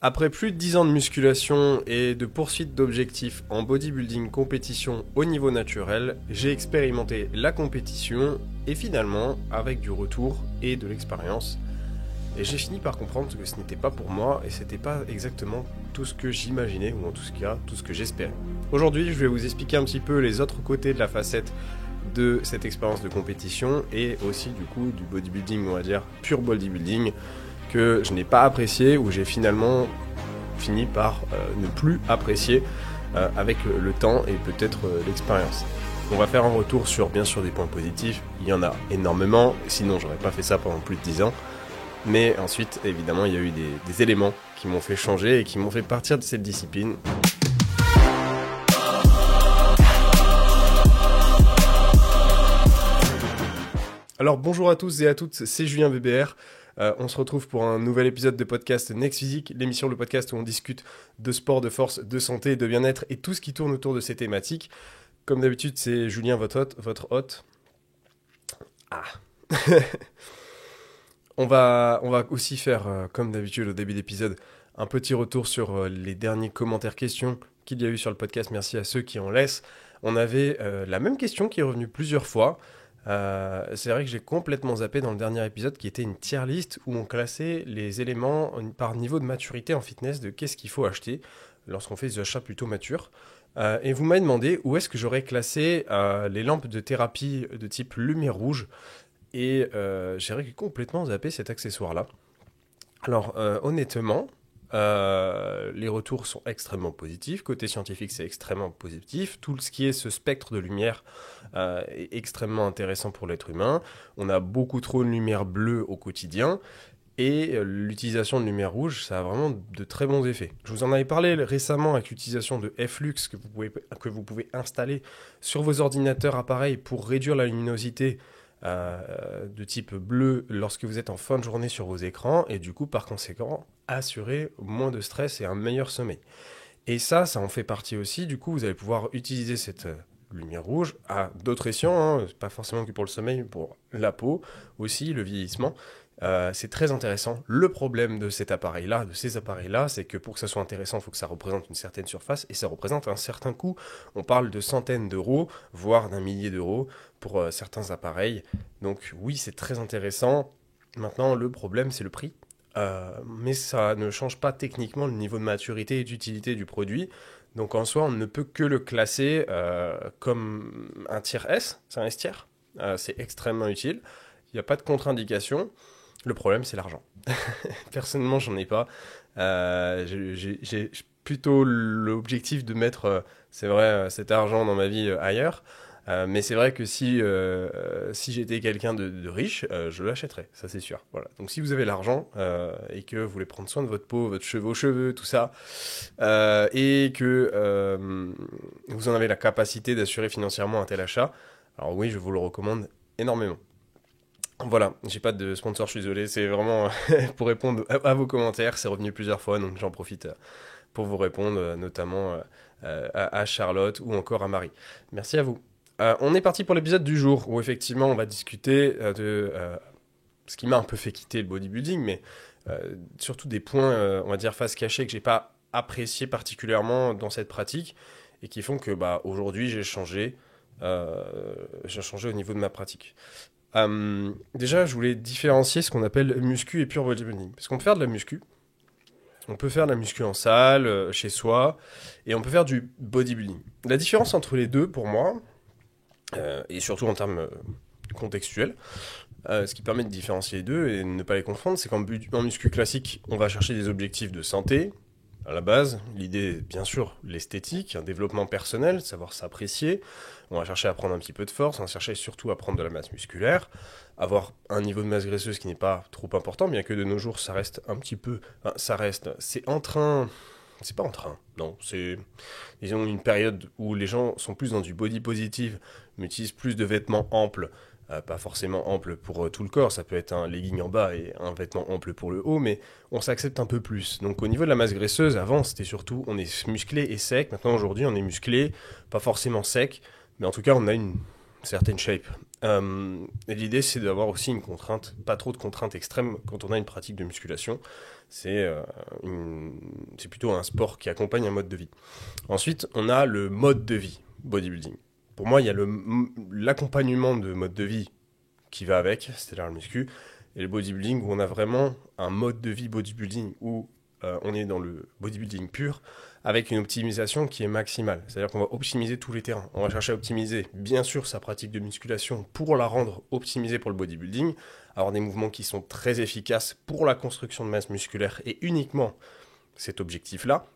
Après plus de 10 ans de musculation et de poursuite d'objectifs en bodybuilding compétition au niveau naturel, j'ai expérimenté la compétition et finalement, avec du retour et de l'expérience, et j'ai fini par comprendre que ce n'était pas pour moi et c'était pas exactement tout ce que j'imaginais ou en tout cas tout ce que j'espérais. Aujourd'hui, je vais vous expliquer un petit peu les autres côtés de la facette de cette expérience de compétition et aussi du coup du bodybuilding, on va dire pur bodybuilding, que je n'ai pas apprécié ou j'ai finalement fini par ne plus apprécier avec le temps et peut-être l'expérience. On va faire un retour sur bien sûr des points positifs, il y en a énormément, sinon j'aurais pas fait ça pendant plus de 10 ans. Mais ensuite, évidemment, il y a eu des éléments qui m'ont fait changer et qui m'ont fait partir de cette discipline. Alors bonjour à tous et à toutes, c'est Julien VBR. On se retrouve pour un nouvel épisode de podcast Next Physique, l'émission, le podcast où on discute de sport, de force, de santé, de bien-être et tout ce qui tourne autour de ces thématiques. Comme d'habitude, c'est Julien, votre hôte. Ah. On va aussi faire, comme d'habitude au début d'épisode, un petit retour sur les derniers commentaires questions qu'il y a eu sur le podcast. Merci à ceux qui en laissent. On avait la même question qui est revenue plusieurs fois. C'est vrai que j'ai complètement zappé dans le dernier épisode qui était une tier list où on classait les éléments par niveau de maturité en fitness de qu'est-ce qu'il faut acheter lorsqu'on fait des achats plutôt matures. Et vous m'avez demandé où est-ce que j'aurais classé les lampes de thérapie de type lumière rouge. Et j'ai complètement zappé cet accessoire-là. Alors, honnêtement, les retours sont extrêmement positifs. Côté scientifique, c'est extrêmement positif. Tout ce qui est ce spectre de lumière est extrêmement intéressant pour l'être humain. On a beaucoup trop de lumière bleue au quotidien. Et l'utilisation de lumière rouge, ça a vraiment de très bons effets. Je vous en avais parlé récemment avec l'utilisation de F-Lux que vous pouvez installer sur vos ordinateurs appareils pour réduire la luminosité de type bleu lorsque vous êtes en fin de journée sur vos écrans et du coup par conséquent assurer moins de stress et un meilleur sommeil. Et ça en fait partie aussi. Du coup vous allez pouvoir utiliser cette lumière rouge à d'autres escients, pas forcément que pour le sommeil, pour la peau aussi, le vieillissement. C'est très intéressant. Le problème de ces appareils-là, c'est que pour que ça soit intéressant, il faut que ça représente une certaine surface et ça représente un certain coût. On parle de centaines d'euros, voire d'un millier d'euros pour certains appareils. Donc oui, c'est très intéressant. Maintenant, le problème, c'est le prix. Mais ça ne change pas techniquement le niveau de maturité et d'utilité du produit. Donc en soi, on ne peut que le classer comme un tier S, c'est un S tier. C'est extrêmement utile. Il n'y a pas de contre-indication. Le problème, c'est l'argent. Personnellement, j'en ai pas. J'ai plutôt l'objectif de mettre, c'est vrai, cet argent dans ma vie ailleurs. Mais c'est vrai que si j'étais quelqu'un de riche, je l'achèterais, ça c'est sûr. Voilà. Donc si vous avez l'argent et que vous voulez prendre soin de votre peau, vos cheveux, tout ça, et que vous en avez la capacité d'assurer financièrement un tel achat, alors oui, je vous le recommande énormément. Voilà, j'ai pas de sponsor, je suis désolé, c'est vraiment pour répondre à vos commentaires, c'est revenu plusieurs fois, donc j'en profite pour vous répondre, notamment à Charlotte ou encore à Marie. Merci à vous. On est parti pour l'épisode du jour, où effectivement on va discuter de ce qui m'a un peu fait quitter le bodybuilding, mais surtout des points, on va dire, face cachée que j'ai pas apprécié particulièrement dans cette pratique, et qui font que aujourd'hui j'ai changé au niveau de ma pratique. Déjà, je voulais différencier ce qu'on appelle muscu et pure bodybuilding. Parce qu'on peut faire de la muscu, on peut faire de la muscu en salle, chez soi, et on peut faire du bodybuilding. La différence entre les deux, pour moi, et surtout en termes contextuels, ce qui permet de différencier les deux et de ne pas les confondre, c'est qu'en muscu classique, on va chercher des objectifs de santé. À la base, l'idée est bien sûr l'esthétique, un développement personnel, savoir s'apprécier. On va chercher à prendre un petit peu de force, on va chercher surtout à prendre de la masse musculaire, avoir un niveau de masse graisseuse qui n'est pas trop important, bien que de nos jours ça reste un petit peu... Enfin, c'est en train... C'est pas en train, non, c'est, disons, une période où les gens sont plus dans du body positive, mais utilisent plus de vêtements amples, pas forcément ample pour tout le corps, ça peut être un legging en bas et un vêtement ample pour le haut, mais on s'accepte un peu plus. Donc au niveau de la masse graisseuse, avant c'était surtout on est musclé et sec, maintenant aujourd'hui on est musclé, pas forcément sec, mais en tout cas on a une certaine shape. Et l'idée c'est d'avoir aussi une contrainte, pas trop de contraintes extrêmes quand on a une pratique de musculation, c'est c'est plutôt un sport qui accompagne un mode de vie. Ensuite, on a le mode de vie bodybuilding. Pour moi, il y a l'accompagnement de mode de vie qui va avec, c'est-à-dire le muscu, et le bodybuilding où on a vraiment un mode de vie bodybuilding où on est dans le bodybuilding pur avec une optimisation qui est maximale. C'est-à-dire qu'on va optimiser tous les terrains. On va chercher à optimiser, bien sûr, sa pratique de musculation pour la rendre optimisée pour le bodybuilding, avoir des mouvements qui sont très efficaces pour la construction de masse musculaire et uniquement cet objectif-là.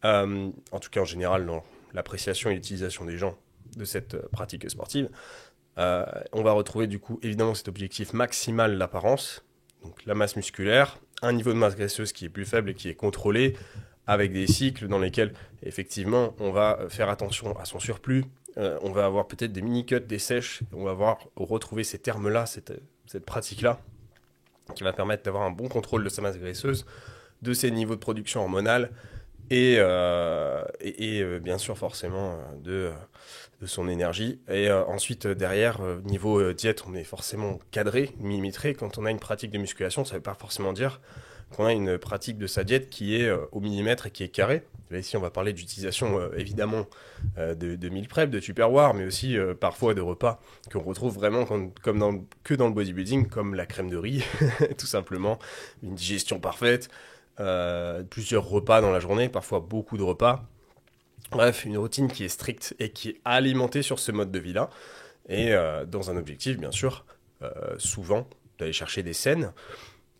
En tout cas, en général, dans l'appréciation et l'utilisation des gens de cette pratique sportive, on va retrouver du coup évidemment cet objectif maximal d'apparence, donc la masse musculaire, un niveau de masse graisseuse qui est plus faible et qui est contrôlé, avec des cycles dans lesquels effectivement on va faire attention à son surplus, on va avoir peut-être des mini-cuts, des sèches, on va retrouver ces termes-là, cette pratique-là, qui va permettre d'avoir un bon contrôle de sa masse graisseuse, de ses niveaux de production hormonale, et bien sûr forcément de son énergie. Et ensuite derrière, niveau diète, on est forcément cadré, millimétré. Quand on a une pratique de musculation, ça ne veut pas forcément dire qu'on a une pratique de sa diète qui est au millimètre et qui est carrée. Là ici on va parler d'utilisation évidemment de meal prep, de Tupperware, mais aussi parfois de repas qu'on retrouve vraiment que dans le bodybuilding, comme la crème de riz, tout simplement, une digestion parfaite, plusieurs repas dans la journée, parfois beaucoup de repas. Bref, une routine qui est stricte et qui est alimentée sur ce mode de vie-là. Et dans un objectif, bien sûr, souvent, d'aller chercher des scènes,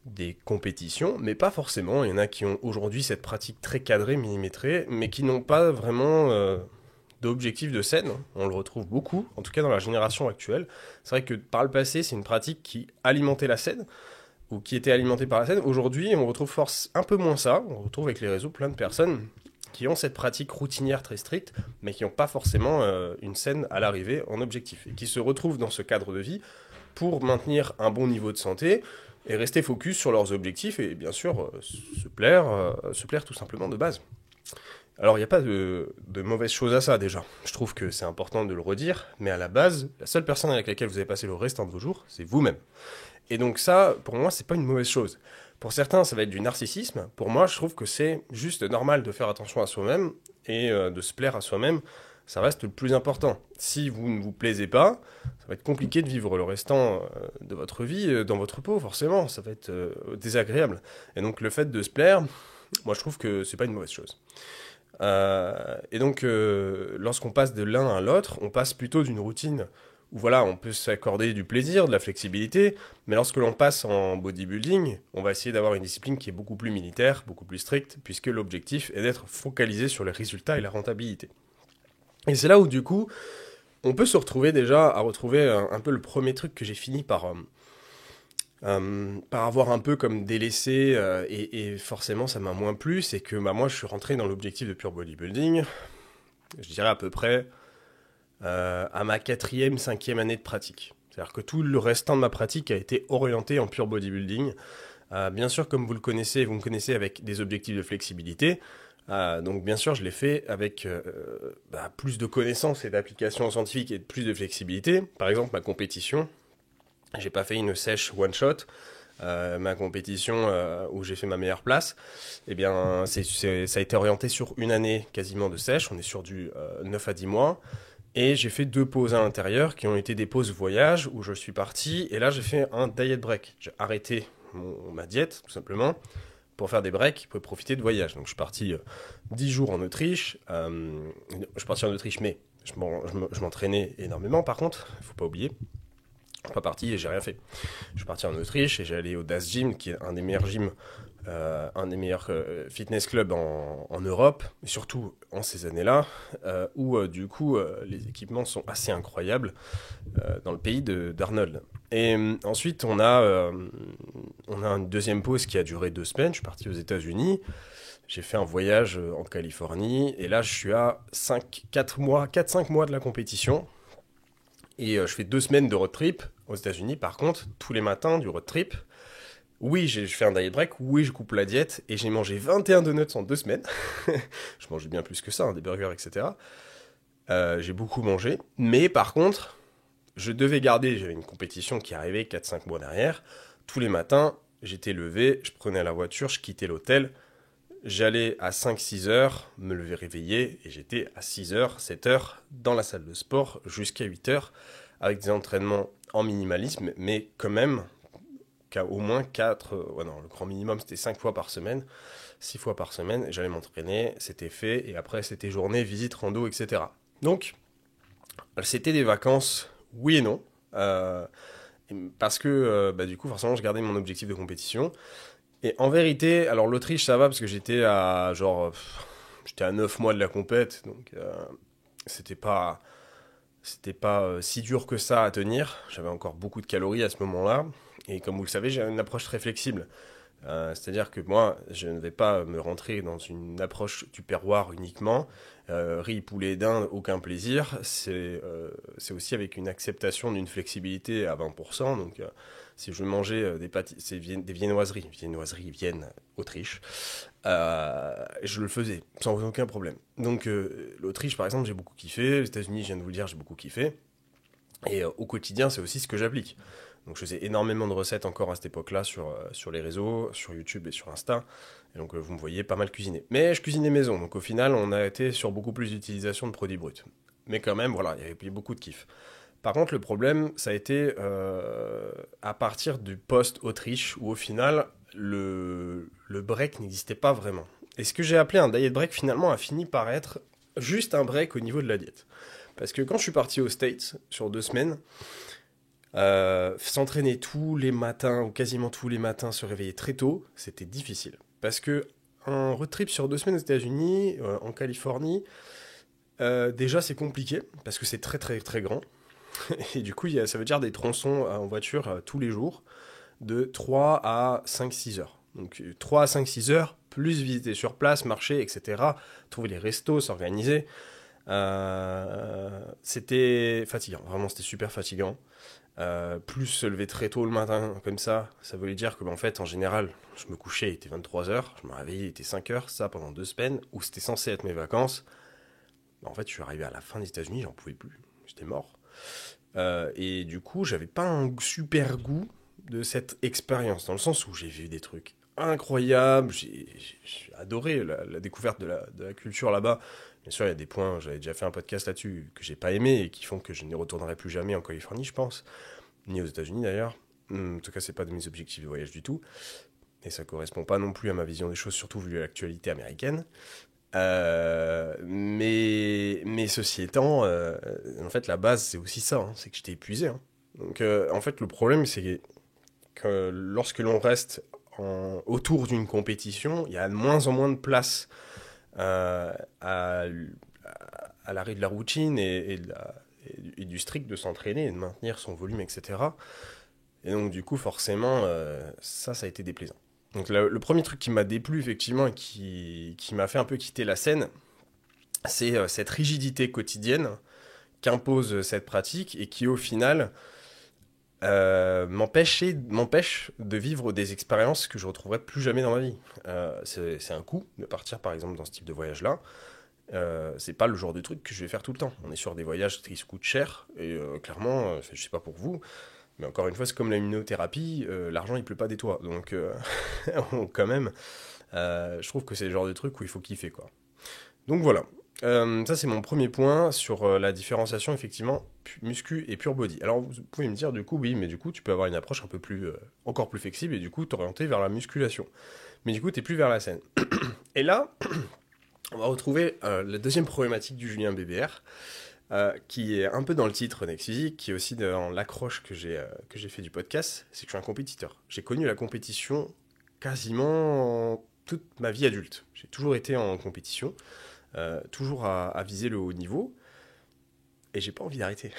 des compétitions, mais pas forcément. Il y en a qui ont aujourd'hui cette pratique très cadrée, millimétrée, mais qui n'ont pas vraiment d'objectif de scène. On le retrouve beaucoup, en tout cas dans la génération actuelle. C'est vrai que par le passé, c'est une pratique qui alimentait la scène, ou qui était alimentée par la scène. Aujourd'hui, on retrouve un peu moins ça. On retrouve avec les réseaux plein de personnes qui ont cette pratique routinière très stricte, mais qui n'ont pas forcément une scène à l'arrivée en objectif, et qui se retrouvent dans ce cadre de vie pour maintenir un bon niveau de santé, et rester focus sur leurs objectifs, et bien sûr se plaire tout simplement de base. Alors il n'y a pas de mauvaise chose à ça déjà, je trouve que c'est important de le redire, mais à la base, la seule personne avec laquelle vous allez passer le restant de vos jours, c'est vous-même. Et donc ça, pour moi, c'est pas une mauvaise chose. Pour certains, ça va être du narcissisme. Pour moi, je trouve que c'est juste normal de faire attention à soi-même et de se plaire à soi-même. Ça reste le plus important. Si vous ne vous plaisez pas, ça va être compliqué de vivre le restant de votre vie dans votre peau, forcément. Ça va être désagréable. Et donc, le fait de se plaire, moi, je trouve que c'est pas une mauvaise chose. Et donc, lorsqu'on passe de l'un à l'autre, on passe plutôt d'une routine où voilà, on peut s'accorder du plaisir, de la flexibilité, mais lorsque l'on passe en bodybuilding, on va essayer d'avoir une discipline qui est beaucoup plus militaire, beaucoup plus stricte, puisque l'objectif est d'être focalisé sur les résultats et la rentabilité. Et c'est là où du coup, on peut se retrouver déjà à retrouver un peu le premier truc que j'ai fini par avoir un peu comme délaissé, et forcément ça m'a moins plu, c'est que moi je suis rentré dans l'objectif de pure bodybuilding, je dirais à peu près à ma 4e, 5e année de pratique. C'est-à-dire que tout le restant de ma pratique a été orienté en pure bodybuilding. Bien sûr, comme vous me connaissez avec des objectifs de flexibilité. Donc bien sûr, je l'ai fait avec plus de connaissances et d'applications scientifiques et plus de flexibilité. Par exemple, ma compétition, j'ai pas fait une sèche one shot. Ma compétition où j'ai fait ma meilleure place, eh bien, ça a été orienté sur une année quasiment de sèche. On est sur du 9 à 10 mois. Et j'ai fait 2 pauses à l'intérieur qui ont été des pauses voyage où je suis parti. Et là, j'ai fait un diet break. J'ai arrêté ma diète, tout simplement, pour faire des breaks, pour profiter de voyage. Donc, je suis parti 10 jours en Autriche. Je suis parti en Autriche, mais je m'entraînais énormément, par contre. Il ne faut pas oublier. Je suis pas parti et j'ai rien fait. Je suis parti en Autriche et j'ai allé au Das Gym, qui est un des meilleurs gyms, un des meilleurs fitness clubs en Europe, et surtout en ces années-là, où du coup les équipements sont assez incroyables dans le pays d'Arnold. Et ensuite on a une deuxième pause qui a duré 2 semaines. Je suis parti aux États-Unis. J'ai fait un voyage en Californie et là je suis à 4-5 mois de la compétition. Et je fais 2 semaines de road trip aux États-Unis. Par contre, tous les matins du road trip, oui, je fais un diet break, oui, je coupe la diète, et j'ai mangé 21 donuts en 2 semaines. Je mangeais bien plus que ça, hein, des burgers, etc. J'ai beaucoup mangé, mais par contre, j'avais une compétition qui arrivait 4-5 mois derrière. Tous les matins, j'étais levé, je prenais la voiture, je quittais l'hôtel, J'allais à 5-6 heures, me lever réveillé, et j'étais à 6 heures, 7 heures dans la salle de sport jusqu'à 8 heures, avec des entraînements en minimalisme, mais quand même, qu'à au moins 4, ouais non, le grand minimum c'était 5 fois par semaine, 6 fois par semaine, j'allais m'entraîner, c'était fait, et après c'était journée, visite, rando, etc. Donc, c'était des vacances, oui et non, parce que du coup forcément je gardais mon objectif de compétition. Et en vérité, alors l'Autriche ça va parce que j'étais à j'étais à 9 mois de la compète, donc c'était pas si dur que ça à tenir. J'avais encore beaucoup de calories à ce moment-là. Et comme vous le savez, j'ai une approche très flexible. C'est-à-dire que moi, je ne vais pas me rentrer dans une approche du terroir uniquement. Riz, poulet, dinde, aucun plaisir. C'est aussi avec une acceptation d'une flexibilité à 20%. Donc, si je mangeais des pâtes, des viennoiseries Vienne, Autriche, je le faisais sans aucun problème. Donc, l'Autriche, par exemple, j'ai beaucoup kiffé. Les États-Unis, je viens de vous le dire, j'ai beaucoup kiffé. Et au quotidien, c'est aussi ce que j'applique. Donc je faisais énormément de recettes encore à cette époque-là sur les réseaux, sur YouTube et sur Insta. Et donc vous me voyez pas mal cuisiner. Mais je cuisinais maison, donc au final on a été sur beaucoup plus d'utilisation de produits bruts. Mais quand même, voilà, il y avait beaucoup de kiff. Par contre, le problème, ça a été à partir du post-Autriche, où au final, le break n'existait pas vraiment. Et ce que j'ai appelé un diet break, finalement, a fini par être juste un break au niveau de la diète. Parce que quand je suis parti aux States, sur 2 semaines, s'entraîner tous les matins, ou quasiment tous les matins, se réveiller très tôt, c'était difficile. Parce que un road trip sur 2 semaines aux États-Unis, en Californie, déjà c'est compliqué, parce que c'est très très très grand. Et du coup, ça veut dire des tronçons en voiture tous les jours, de 3 à 5-6 heures. Donc 3 à 5-6 heures, plus visiter sur place, marcher, etc. Trouver les restos, s'organiser. C'était fatigant, vraiment c'était super fatigant. Plus se lever très tôt le matin comme ça voulait dire que en fait en général je me couchais, il était 23 heures, je me réveillais, il était 5 heures, ça pendant 2 semaines, où c'était censé être mes vacances. En fait je suis arrivé à la fin des États-Unis, j'en pouvais plus, j'étais mort. Et du coup j'avais pas un super goût de cette expérience, dans le sens où j'ai vu des trucs incroyables, j'ai adoré la découverte de la culture là-bas. Bien sûr, il y a des points, j'avais déjà fait un podcast là-dessus, que j'ai pas aimé et qui font que je n'y retournerai plus jamais en Californie, je pense. Ni aux États-Unis d'ailleurs. En tout cas, c'est pas de mes objectifs de voyage du tout. Et ça correspond pas non plus à ma vision des choses, surtout vu l'actualité américaine. Mais ceci étant, en fait, la base, c'est aussi ça, hein, c'est que j'étais épuisé. Hein. Donc, en fait, le problème, c'est que lorsque l'on reste autour d'une compétition, il y a de moins en moins de place euh, à, à l'arrêt de la routine et du strict de s'entraîner et de maintenir son volume, etc. Et donc, du coup, forcément, ça a été déplaisant. Donc, le premier truc qui m'a déplu, effectivement, et qui m'a fait un peu quitter la scène, c'est cette rigidité quotidienne qu'impose cette pratique et qui, au final, m'empêche de vivre des expériences que je retrouverai plus jamais dans ma vie. C'est un coup de partir, par exemple, dans ce type de voyage-là. C'est pas le genre de truc que je vais faire tout le temps. On est sur des voyages qui se coûtent cher, et clairement, je sais pas pour vous, mais encore une fois, c'est comme la immunothérapie, l'argent il pleut pas des toits. Donc, quand même, je trouve que c'est le genre de truc où il faut kiffer, quoi. Donc voilà. Ça, c'est mon premier point sur la différenciation, effectivement, muscu et pure body. Alors, vous pouvez me dire, du coup, oui, mais du coup, tu peux avoir une approche un peu plus, encore plus flexible et du coup, t'orienter vers la musculation. Mais du coup, t'es plus vers la scène. Et là, on va retrouver la deuxième problématique du Julien BBR, qui est un peu dans le titre Next Physique, qui est aussi dans l'accroche que j'ai fait du podcast, c'est que je suis un compétiteur. J'ai connu la compétition quasiment toute ma vie adulte. J'ai toujours été en compétition, toujours à viser le haut niveau, et j'ai pas envie d'arrêter.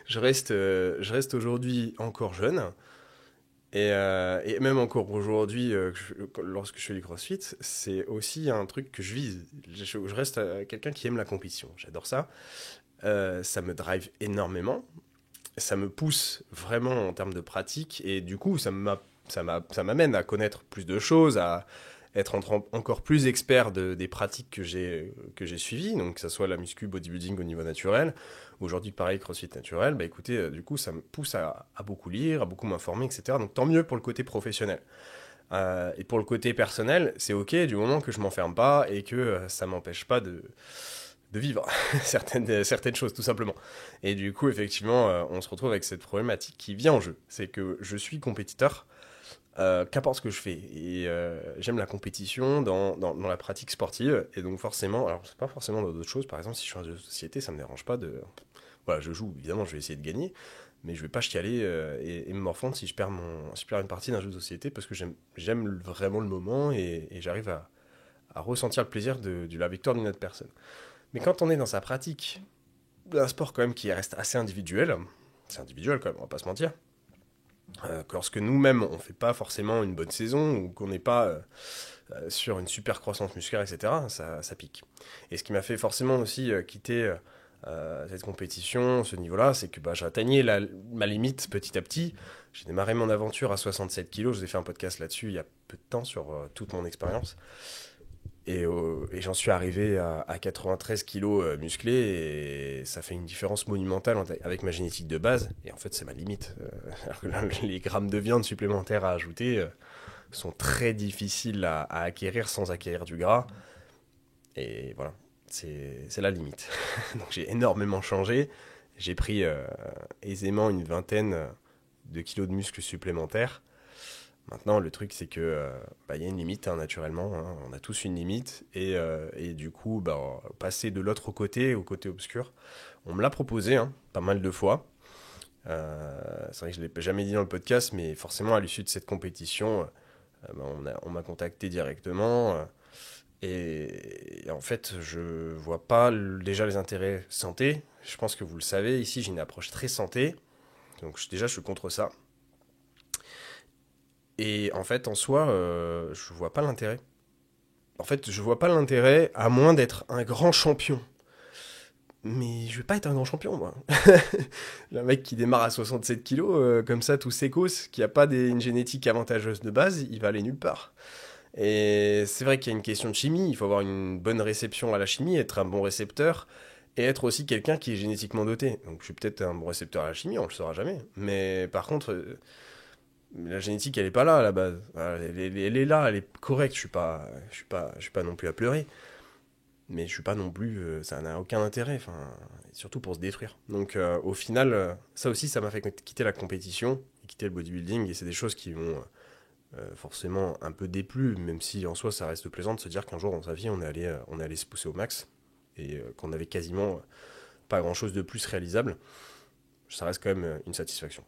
Je reste aujourd'hui encore jeune, et même encore aujourd'hui, lorsque je fais du crossfit, c'est aussi un truc que je vise. Je reste quelqu'un qui aime la compétition. J'adore ça. Ça me drive énormément. Ça me pousse vraiment en termes de pratique. Et du coup, ça m'amène à connaître plus de choses, à être encore plus expert des pratiques que j'ai suivies. Donc, que ce soit la muscu, bodybuilding au niveau naturel. Aujourd'hui, pareil, crossfit naturel. Bah écoutez, du coup, ça me pousse à beaucoup lire, à beaucoup m'informer, etc. Donc, tant mieux pour le côté professionnel. Et pour le côté personnel, c'est ok du moment que je m'enferme pas et que ça m'empêche pas de vivre certaines choses, tout simplement. Et du coup, effectivement, on se retrouve avec cette problématique qui vient en jeu. C'est que je suis compétiteur, qu'importe ce que je fais. Et j'aime la compétition dans la pratique sportive. Et donc forcément, alors c'est pas forcément dans d'autres choses. Par exemple, si je suis en jeu de société, ça me dérange pas de... Voilà, je joue, évidemment, je vais essayer de gagner. Mais je vais pas chialer et me morfondre si si je perds une partie d'un jeu de société parce que j'aime vraiment le moment et j'arrive à ressentir le plaisir de la victoire d'une autre personne. Mais quand on est dans sa pratique d'un sport quand même qui reste assez individuel, c'est individuel quand même, on va pas se mentir, lorsque nous-mêmes on fait pas forcément une bonne saison ou qu'on n'est pas sur une super croissance musculaire, etc., ça pique. Et ce qui m'a fait forcément aussi quitter cette compétition, ce niveau-là, c'est que j'atteignais ma limite petit à petit. J'ai démarré mon aventure à 67 kilos, je vous ai fait un podcast là-dessus il y a peu de temps sur toute mon expérience. Et j'en suis arrivé à 93 kilos musclés et ça fait une différence monumentale avec ma génétique de base. Et en fait, c'est ma limite. Les grammes de viande supplémentaires à ajouter sont très difficiles à acquérir sans acquérir du gras. Et voilà, c'est la limite. Donc j'ai énormément changé. J'ai pris aisément une vingtaine de kilos de muscles supplémentaires. Maintenant, le truc, c'est que y a une limite, hein, naturellement. Hein, on a tous une limite. Et du coup, passer de l'autre côté, au côté obscur, on me l'a proposé pas mal de fois. C'est vrai que je ne l'ai jamais dit dans le podcast, mais forcément, à l'issue de cette compétition, on m'a contacté directement. Et en fait, je vois pas déjà les intérêts santé. Je pense que vous le savez, ici, j'ai une approche très santé. Donc déjà, je suis contre ça. Et en fait, en soi, je vois pas l'intérêt. En fait, je vois pas l'intérêt à moins d'être un grand champion. Mais je vais pas être un grand champion, moi. Le mec qui démarre à 67 kilos, comme ça, tout sécos, qui a pas une génétique avantageuse de base, il va aller nulle part. Et c'est vrai qu'il y a une question de chimie, il faut avoir une bonne réception à la chimie, être un bon récepteur, et être aussi quelqu'un qui est génétiquement doté. Donc je suis peut-être un bon récepteur à la chimie, on le saura jamais. Mais par contre, la génétique, elle est pas là à la base. Elle est là, elle est correcte. Je suis pas non plus à pleurer. Mais je suis pas non plus, ça n'a aucun intérêt. Enfin, surtout pour se détruire. Donc, au final, ça aussi, ça m'a fait quitter la compétition, et quitter le bodybuilding. Et c'est des choses qui m'ont forcément un peu déplu, même si en soi, ça reste plaisant de se dire qu'un jour dans sa vie, on est allé se pousser au max et qu'on avait quasiment pas grand chose de plus réalisable. Ça reste quand même une satisfaction.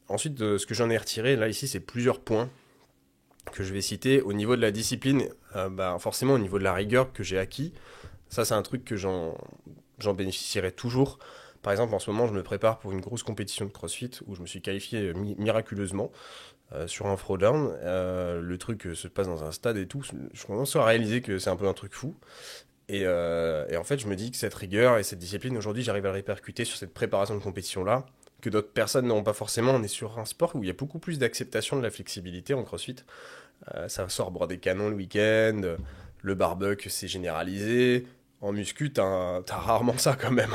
Ensuite, ce que j'en ai retiré, là, ici, c'est plusieurs points que je vais citer. Au niveau de la discipline, forcément, au niveau de la rigueur que j'ai acquis, ça, c'est un truc que j'en bénéficierai toujours. Par exemple, en ce moment, je me prépare pour une grosse compétition de CrossFit où je me suis qualifié miraculeusement sur un throwdown. Le truc se passe dans un stade et tout. Je commence à réaliser que c'est un peu un truc fou. Et en fait, je me dis que cette rigueur et cette discipline, aujourd'hui, j'arrive à le répercuter sur cette préparation de compétition-là, que d'autres personnes n'auront pas forcément. On est sur un sport où il y a beaucoup plus d'acceptation de la flexibilité en CrossFit. Ça sort boire des canons le week-end, le barbecue c'est généralisé. En muscu, t'as rarement ça quand même.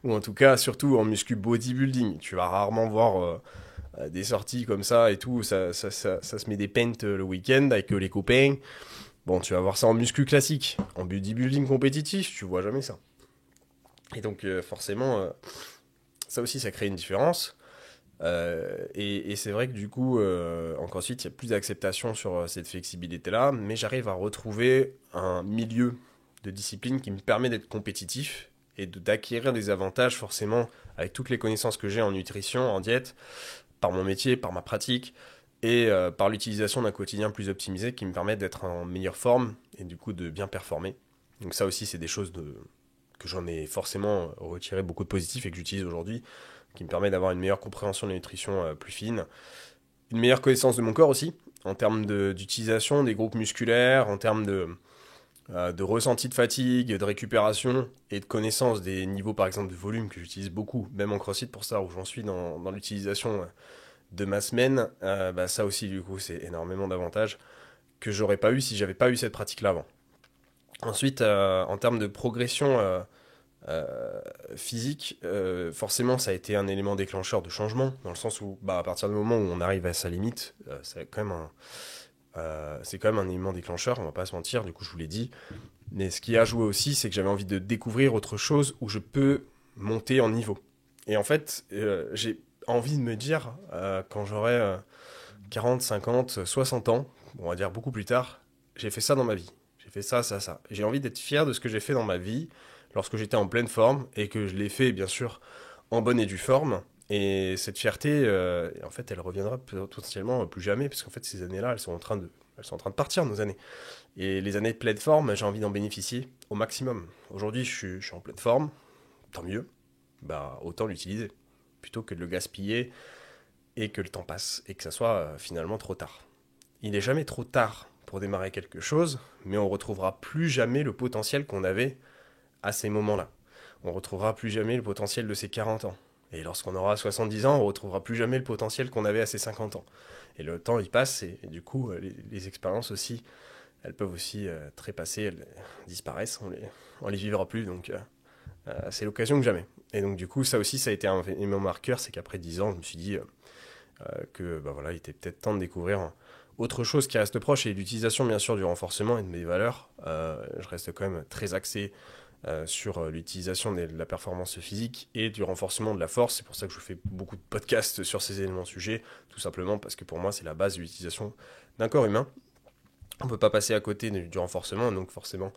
Ou en tout cas, surtout en muscu bodybuilding. Tu vas rarement voir des sorties comme ça et tout. Ça se met des paints le week-end avec les copains. Bon, tu vas voir ça en muscu classique. En bodybuilding compétitif, tu vois jamais ça. Et donc, forcément, ça aussi, ça crée une différence. Et c'est vrai que du coup, encore ensuite, il y a plus d'acceptation sur cette flexibilité-là, mais j'arrive à retrouver un milieu de discipline qui me permet d'être compétitif et d'acquérir des avantages forcément avec toutes les connaissances que j'ai en nutrition, en diète, par mon métier, par ma pratique, et par l'utilisation d'un quotidien plus optimisé qui me permet d'être en meilleure forme et du coup de bien performer. Donc ça aussi, c'est des choses que j'en ai forcément retiré beaucoup de positifs et que j'utilise aujourd'hui, qui me permet d'avoir une meilleure compréhension de la nutrition plus fine, une meilleure connaissance de mon corps aussi, en termes d'utilisation des groupes musculaires, en termes de ressenti de fatigue, de récupération et de connaissance des niveaux par exemple de volume que j'utilise beaucoup, même en CrossFit pour ça, où j'en suis dans l'utilisation de ma semaine. Ça aussi du coup c'est énormément d'avantages que j'aurais pas eu si j'avais pas eu cette pratique là avant. Ensuite, en termes de progression physique, forcément ça a été un élément déclencheur de changement, dans le sens où à partir du moment où on arrive à sa limite, c'est quand même un élément déclencheur, on va pas se mentir, du coup je vous l'ai dit. Mais ce qui a joué aussi, c'est que j'avais envie de découvrir autre chose où je peux monter en niveau. Et en fait, j'ai envie de me dire, quand j'aurai 40, 50, 60 ans, on va dire beaucoup plus tard, j'ai fait ça dans ma vie. J'ai fait ça, ça, ça. J'ai envie d'être fier de ce que j'ai fait dans ma vie lorsque j'étais en pleine forme et que je l'ai fait, bien sûr, en bonne et due forme. Et cette fierté, en fait, elle reviendra potentiellement plus jamais, parce qu'en fait, ces années-là, elles sont en train de partir, nos années. Et les années de pleine forme, j'ai envie d'en bénéficier au maximum. Aujourd'hui, je suis en pleine forme, tant mieux. Autant l'utiliser, plutôt que de le gaspiller et que le temps passe et que ça soit finalement trop tard. Il n'est jamais trop tard pour démarrer quelque chose, mais on retrouvera plus jamais le potentiel qu'on avait à ces moments-là. On retrouvera plus jamais le potentiel de ses 40 ans. Et lorsqu'on aura 70 ans, on retrouvera plus jamais le potentiel qu'on avait à ses 50 ans. Et le temps, il passe, et du coup, les expériences aussi, elles peuvent aussi trépasser, elles disparaissent, on les vivra plus, donc c'est l'occasion que jamais. Et donc du coup, ça aussi, ça a été un élément marqueur, c'est qu'après 10 ans, je me suis dit que il était peut-être temps de découvrir autre chose qui reste proche, et l'utilisation bien sûr du renforcement et de mes valeurs. Je reste quand même très axé sur l'utilisation de la performance physique et du renforcement de la force. C'est pour ça que je fais beaucoup de podcasts sur ces éléments sujets, tout simplement parce que pour moi, c'est la base de l'utilisation d'un corps humain. On ne peut pas passer à côté du renforcement, donc forcément,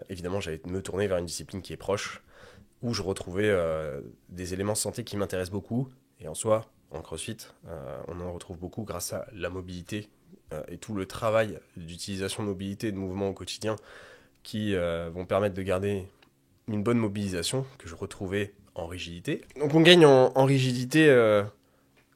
évidemment, j'allais me tourner vers une discipline qui est proche, où je retrouvais des éléments de santé qui m'intéressent beaucoup. Et en soi, en CrossFit, on en retrouve beaucoup grâce à la mobilité et tout le travail d'utilisation de mobilité et de mouvement au quotidien qui vont permettre de garder une bonne mobilisation que je retrouvais en rigidité. Donc on gagne en rigidité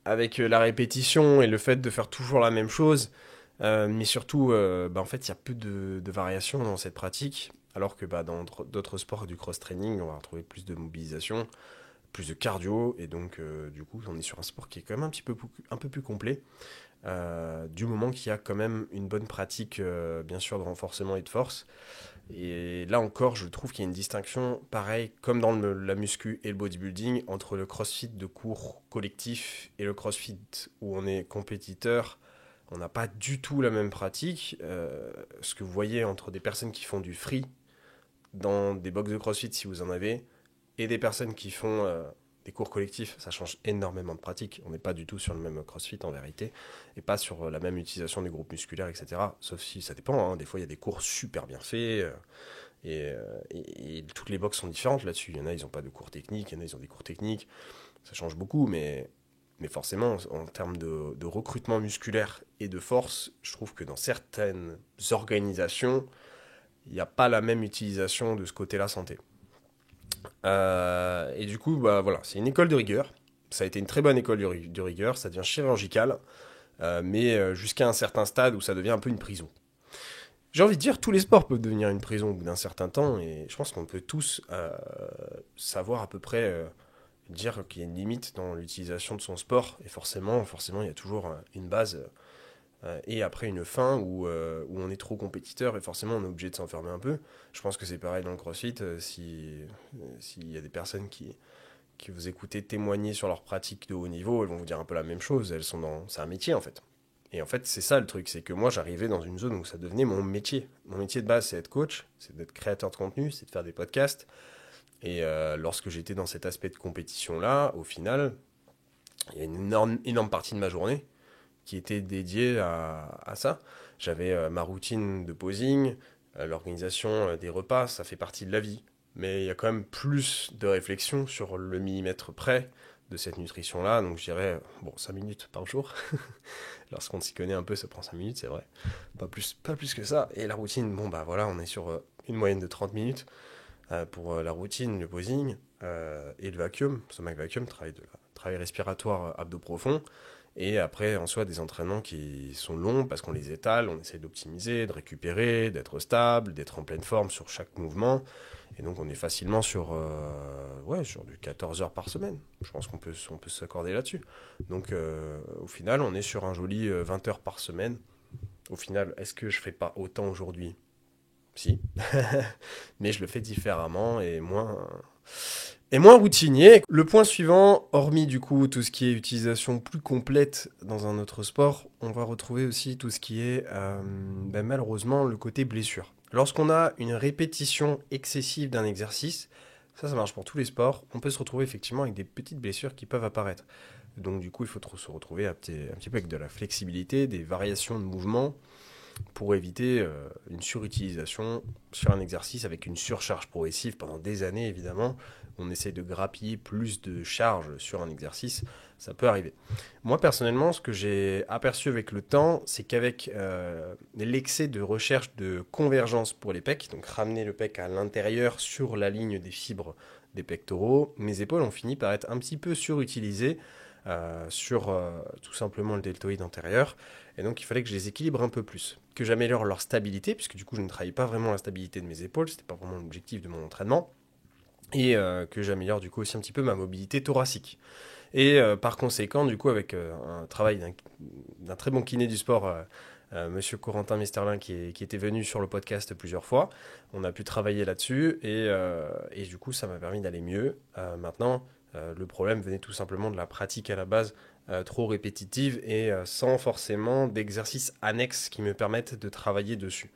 avec la répétition et le fait de faire toujours la même chose, mais surtout, en fait, il y a peu de variations dans cette pratique, alors que dans d'autres sports du cross-training, on va retrouver plus de mobilisation, plus de cardio, et donc du coup, on est sur un sport qui est quand même un peu plus complet, du moment qu'il y a quand même une bonne pratique, bien sûr, de renforcement et de force. Et là encore, je trouve qu'il y a une distinction, pareil, comme dans la muscu et le bodybuilding, entre le crossfit de cours collectif et le crossfit où on est compétiteur. On n'a pas du tout la même pratique. Ce que vous voyez entre des personnes qui font du free dans des box de crossfit, si vous en avez, et des personnes qui font des cours collectifs, ça change énormément de pratique. On n'est pas du tout sur le même crossfit en vérité, et pas sur la même utilisation des groupes musculaires, etc. Sauf si ça dépend, hein. Des fois il y a des cours super bien faits, et toutes les box sont différentes là-dessus. Il y en a, ils n'ont pas de cours techniques, il y en a, ils ont des cours techniques. Ça change beaucoup, mais forcément, en termes de recrutement musculaire et de force, je trouve que dans certaines organisations, il n'y a pas la même utilisation de ce côté-là santé. Et du coup, voilà, c'est une école de rigueur. Ça a été une très bonne école de rigueur, ça devient chirurgical, mais jusqu'à un certain stade où ça devient un peu une prison. J'ai envie de dire, tous les sports peuvent devenir une prison au bout d'un certain temps, et je pense qu'on peut tous savoir à peu près dire qu'il y a une limite dans l'utilisation de son sport, et forcément, il y a toujours une base et après une fin où on est trop compétiteur et forcément on est obligé de s'enfermer un peu. Je pense que c'est pareil dans le CrossFit. S'il y a des personnes qui vous écoutez témoigner sur leur pratique de haut niveau, elles vont vous dire un peu la même chose. C'est un métier en fait. Et en fait, c'est ça le truc, c'est que moi j'arrivais dans une zone où ça devenait mon métier. Mon métier de base, c'est être coach, c'est d'être créateur de contenu, c'est de faire des podcasts. Et lorsque j'étais dans cet aspect de compétition-là, au final, il y a une énorme partie de ma journée qui était dédiée à ça. J'avais ma routine de posing, l'organisation des repas, ça fait partie de la vie. Mais il y a quand même plus de réflexion sur le millimètre près de cette nutrition-là. Donc je dirais, 5 minutes par jour. Lorsqu'on s'y connaît un peu, ça prend 5 minutes, c'est vrai. Pas plus que ça. Et la routine, on est sur une moyenne de 30 minutes pour la routine, le posing et le vacuum. Stomach vacuum, travail respiratoire abdos profond. Et après, en soi, des entraînements qui sont longs parce qu'on les étale, on essaie d'optimiser, de récupérer, d'être stable, d'être en pleine forme sur chaque mouvement. Et donc, on est facilement sur du 14 heures par semaine. Je pense on peut s'accorder là-dessus. Donc, au final, on est sur un joli 20 heures par semaine. Au final, est-ce que je fais pas autant aujourd'hui ? si, mais je le fais différemment et moins routinier. Le point suivant, hormis du coup tout ce qui est utilisation plus complète dans un autre sport, on va retrouver aussi tout ce qui est malheureusement le côté blessure. Lorsqu'on a une répétition excessive d'un exercice, ça marche pour tous les sports, on peut se retrouver effectivement avec des petites blessures qui peuvent apparaître. Donc du coup, il faut se retrouver un petit peu avec de la flexibilité, des variations de mouvement pour éviter une surutilisation sur un exercice avec une surcharge progressive pendant des années évidemment. On essaie de grappiller plus de charges sur un exercice, ça peut arriver. Moi personnellement, ce que j'ai aperçu avec le temps, c'est qu'avec l'excès de recherche de convergence pour les pecs, donc ramener le pec à l'intérieur sur la ligne des fibres des pectoraux, mes épaules ont fini par être un petit peu surutilisées sur tout simplement le deltoïde antérieur. Et donc il fallait que je les équilibre un peu plus, que j'améliore leur stabilité, puisque du coup je ne travaille pas vraiment la stabilité de mes épaules, c'était pas vraiment l'objectif de mon entraînement, et que j'améliore du coup aussi un petit peu ma mobilité thoracique. Et par conséquent, du coup, avec un travail d'un très bon kiné du sport, Monsieur Corentin Mesterlin, qui était venu sur le podcast plusieurs fois, on a pu travailler là-dessus, et du coup, ça m'a permis d'aller mieux. Maintenant, le problème venait tout simplement de la pratique à la base, trop répétitive, et sans forcément d'exercices annexes qui me permettent de travailler dessus.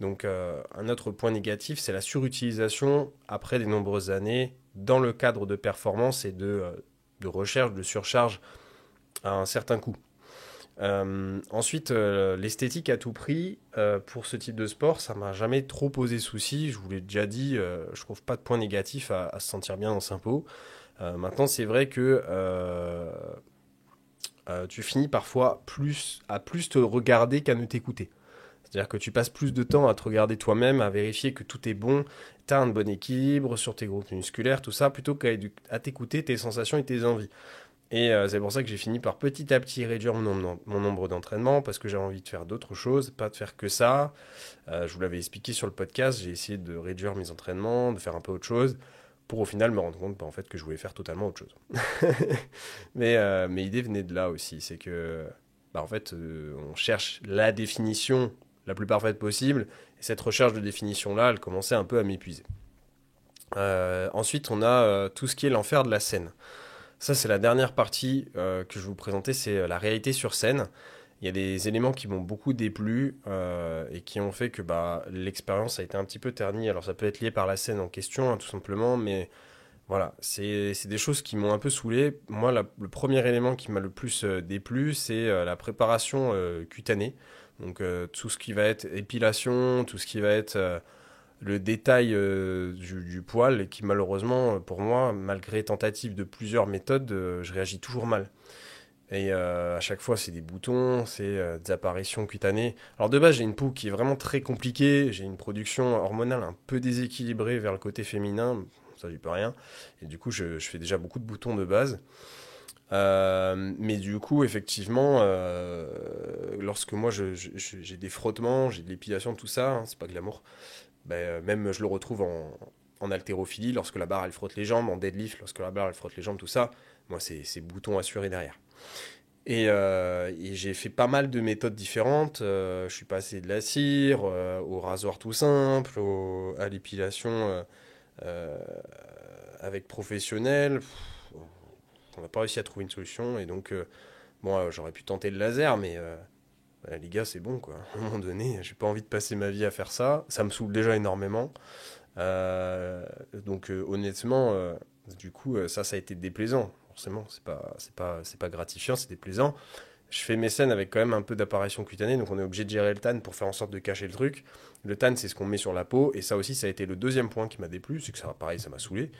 Donc un autre point négatif, c'est la surutilisation après de nombreuses années dans le cadre de performance et de recherche, de surcharge à un certain coût. Ensuite, l'esthétique à tout prix, pour ce type de sport, ça m'a jamais trop posé souci. Je vous l'ai déjà dit, je trouve pas de point négatif à se sentir bien dans sa peau. Maintenant, c'est vrai que tu finis parfois à plus te regarder qu'à ne t'écouter. C'est-à-dire que tu passes plus de temps à te regarder toi-même, à vérifier que tout est bon, tu as un bon équilibre sur tes groupes musculaires, tout ça, plutôt qu'à t'écouter tes sensations et tes envies. Et c'est pour ça que j'ai fini par petit à petit réduire mon nombre d'entraînements, parce que j'avais envie de faire d'autres choses, pas de faire que ça. Je vous l'avais expliqué sur le podcast, j'ai essayé de réduire mes entraînements, de faire un peu autre chose, pour au final me rendre compte en fait, que je voulais faire totalement autre chose. mais l'idée venait de là aussi, c'est que en fait, on cherche la définition la plus parfaite possible, et cette recherche de définition-là, elle commençait un peu à m'épuiser. Ensuite, on a tout ce qui est l'enfer de la scène. Ça, c'est la dernière partie que je vais vous présenter, c'est la réalité sur scène. Il y a des éléments qui m'ont beaucoup déplu et qui ont fait que l'expérience a été un petit peu ternie. Alors ça peut être lié par la scène en question, hein, tout simplement, mais voilà, c'est des choses qui m'ont un peu saoulé. Moi, le premier élément qui m'a le plus déplu, c'est la préparation cutanée. Donc tout ce qui va être épilation, tout ce qui va être le détail du poil, et qui malheureusement, pour moi, malgré tentative de plusieurs méthodes, je réagis toujours mal. Et à chaque fois, c'est des boutons, c'est des apparitions cutanées. Alors de base, j'ai une peau qui est vraiment très compliquée, j'ai une production hormonale un peu déséquilibrée vers le côté féminin, ça j'y peux rien. Et du coup, je fais déjà beaucoup de boutons de base. Mais du coup, effectivement, lorsque moi j'ai des frottements, j'ai de l'épilation, tout ça, hein, c'est pas glamour. Même je le retrouve en haltérophilie, lorsque la barre elle frotte les jambes, en deadlift, lorsque la barre elle frotte les jambes, tout ça. Moi, c'est boutons assurés derrière. Et j'ai fait pas mal de méthodes différentes. Je suis passé de la cire au rasoir tout simple, à l'épilation euh, avec professionnel. On n'a pas réussi à trouver une solution, et donc j'aurais pu tenter le laser, mais les gars, c'est bon quoi. À un moment donné, j'ai pas envie de passer ma vie à faire ça. Ça me saoule déjà énormément. Donc honnêtement, du coup, ça a été déplaisant. Forcément, c'est pas gratifiant, c'est déplaisant. Je fais mes scènes avec quand même un peu d'apparition cutanée, donc on est obligé de gérer le tan pour faire en sorte de cacher le truc. Le tan, c'est ce qu'on met sur la peau, et ça aussi, ça a été le deuxième point qui m'a déplu, c'est que ça, pareil, ça m'a saoulé.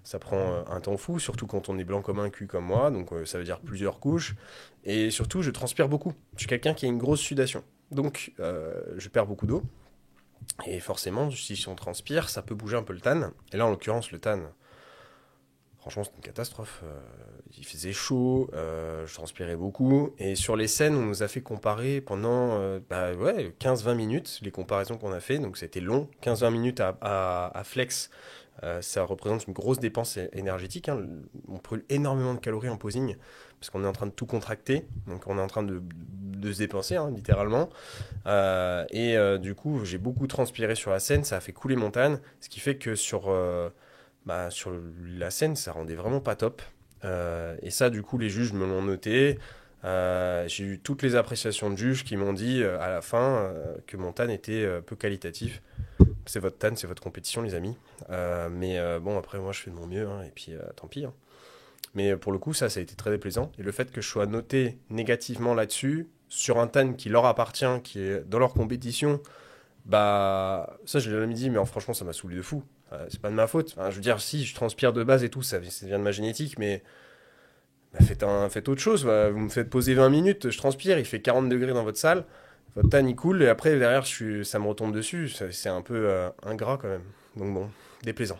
Ça prend un temps fou, surtout quand on est blanc comme un cul comme moi, donc ça veut dire plusieurs couches. Et surtout, je transpire beaucoup. Je suis quelqu'un qui a une grosse sudation, donc je perds beaucoup d'eau. Et forcément, si on transpire, ça peut bouger un peu le tan. Et là, en l'occurrence, le tan, franchement, c'était une catastrophe. Il faisait chaud, je transpirais beaucoup. Et sur les scènes, on nous a fait comparer pendant 15-20 minutes, les comparaisons qu'on a fait. Donc c'était long, 15-20 minutes à flex Ça représente une grosse dépense énergétique, hein. On brûle énormément de calories en posing parce qu'on est en train de tout contracter, donc on est en train de se dépenser, hein, littéralement. Du coup, j'ai beaucoup transpiré sur la scène, ça a fait couler mon tan, ce qui fait que sur la scène, ça rendait vraiment pas top. Et ça, du coup, les juges me l'ont noté. J'ai eu toutes les appréciations de juges qui m'ont dit à la fin que mon tan était peu qualitatif. C'est votre tan, c'est votre compétition, les amis. Bon, après, moi, je fais de mon mieux, hein, et puis tant pis, hein. Mais pour le coup, ça a été très déplaisant. Et le fait que je sois noté négativement là-dessus, sur un tan qui leur appartient, qui est dans leur compétition, bah, ça, je l'ai jamais dit, mais franchement, ça m'a saoulé de fou. C'est pas de ma faute. Enfin, je veux dire, si, je transpire de base et tout, ça vient de ma génétique, mais bah, faites autre chose. Bah. Vous me faites poser 20 minutes, je transpire, il fait 40 degrés dans votre salle, votre tan il coule, et après, derrière, ça me retombe dessus. C'est un peu ingrat quand même. Donc bon, déplaisant.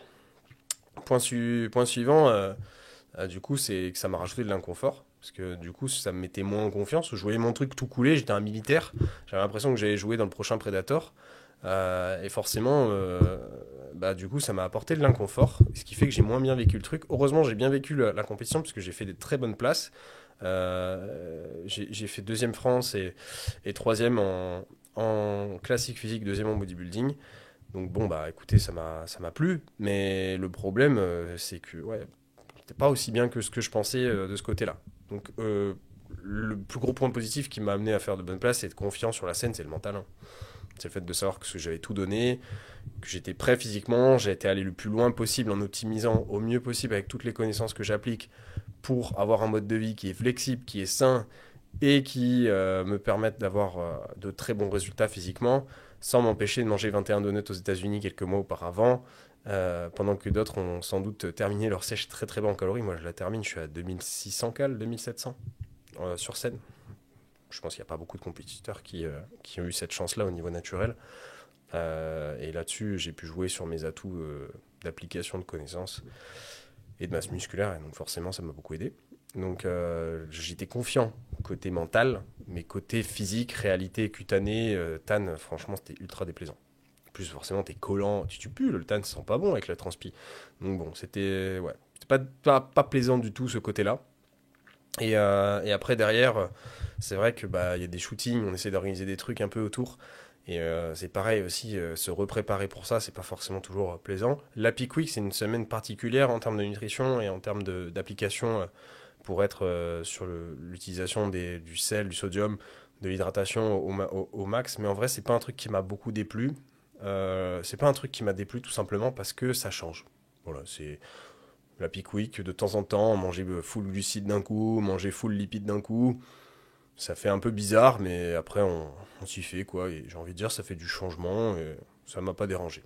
Point suivant, du coup, c'est que ça m'a rajouté de l'inconfort. Parce que du coup, ça me mettait moins en confiance. Je voyais mon truc tout couler, j'étais un militaire. J'avais l'impression que j'allais jouer dans le prochain Predator. Et forcément, du coup, ça m'a apporté de l'inconfort. Ce qui fait que j'ai moins bien vécu le truc. Heureusement, j'ai bien vécu la compétition parce que j'ai fait des très bonnes places. J'ai fait deuxième France et troisième en classique physique, deuxième en bodybuilding. Donc bon, bah écoutez, ça m'a plu. Mais le problème, c'est que ouais, c'était pas aussi bien que ce que je pensais de ce côté-là. Donc le plus gros point positif qui m'a amené à faire de bonnes places et de confiance sur la scène, c'est le mental, hein. C'est le fait de savoir que j'avais tout donné, que j'étais prêt physiquement, j'ai été allé le plus loin possible en optimisant au mieux possible avec toutes les connaissances que j'applique pour avoir un mode de vie qui est flexible, qui est sain et qui me permette d'avoir de très bons résultats physiquement, sans m'empêcher de manger 21 donuts aux États-Unis quelques mois auparavant, pendant que d'autres ont sans doute terminé leur sèche très très bas en calories. Moi je la termine, je suis à 2600 cales, 2700 sur scène. Je pense qu'il n'y a pas beaucoup de compétiteurs qui ont eu cette chance-là au niveau naturel. Et là-dessus, j'ai pu jouer sur mes atouts d'application de connaissances et de masse musculaire. Et donc forcément, ça m'a beaucoup aidé. Donc j'étais confiant côté mental, mais côté physique, réalité cutanée, tan, franchement, c'était ultra déplaisant. En plus, forcément, t'es collant, tu pues, le tan sent pas bon avec la transpi. Donc bon, c'était pas plaisant du tout ce côté-là. Et après, derrière, c'est vrai que bah, y a des shootings, on essaie d'organiser des trucs un peu autour. Et c'est pareil aussi, se repréparer pour ça, c'est pas forcément toujours plaisant. La Peak Week, c'est une semaine particulière en termes de nutrition et en termes d'application pour être sur l'utilisation du sel, du sodium, de l'hydratation au max. Mais en vrai, c'est pas un truc qui m'a beaucoup déplu. C'est pas un truc qui m'a déplu tout simplement parce que ça change. Voilà, c'est la Peak Week, de temps en temps, manger full glucides d'un coup, manger full lipides d'un coup. Ça fait un peu bizarre, mais après, on s'y fait, quoi. Et j'ai envie de dire, ça fait du changement, et ça m'a pas dérangé.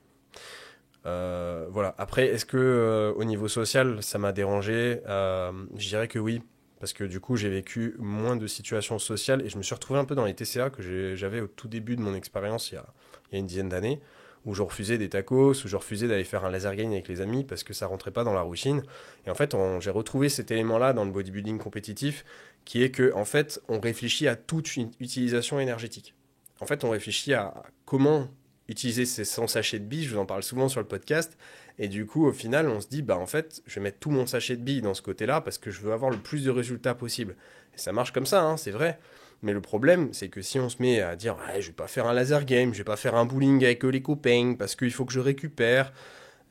Voilà. Après, est-ce que au niveau social, ça m'a dérangé? Je dirais que oui. Parce que du coup, j'ai vécu moins de situations sociales et je me suis retrouvé un peu dans les TCA que j'avais au tout début de mon expérience il y a une dizaine d'années, où je refusais des tacos, où je refusais d'aller faire un laser gain avec les amis parce que ça rentrait pas dans la routine. Et en fait, j'ai retrouvé cet élément-là dans le bodybuilding compétitif, qui est que en fait, on réfléchit à toute une utilisation énergétique. En fait, on réfléchit à comment utiliser ces 100 sachets de billes, je vous en parle souvent sur le podcast, et du coup, au final, on se dit, bah en fait, je vais mettre tout mon sachet de billes dans ce côté-là parce que je veux avoir le plus de résultats possible. Et ça marche comme ça, hein, c'est vrai. Mais le problème, c'est que si on se met à dire, ah, je vais pas faire un laser game, je vais pas faire un bowling avec les copains parce qu'il faut que je récupère,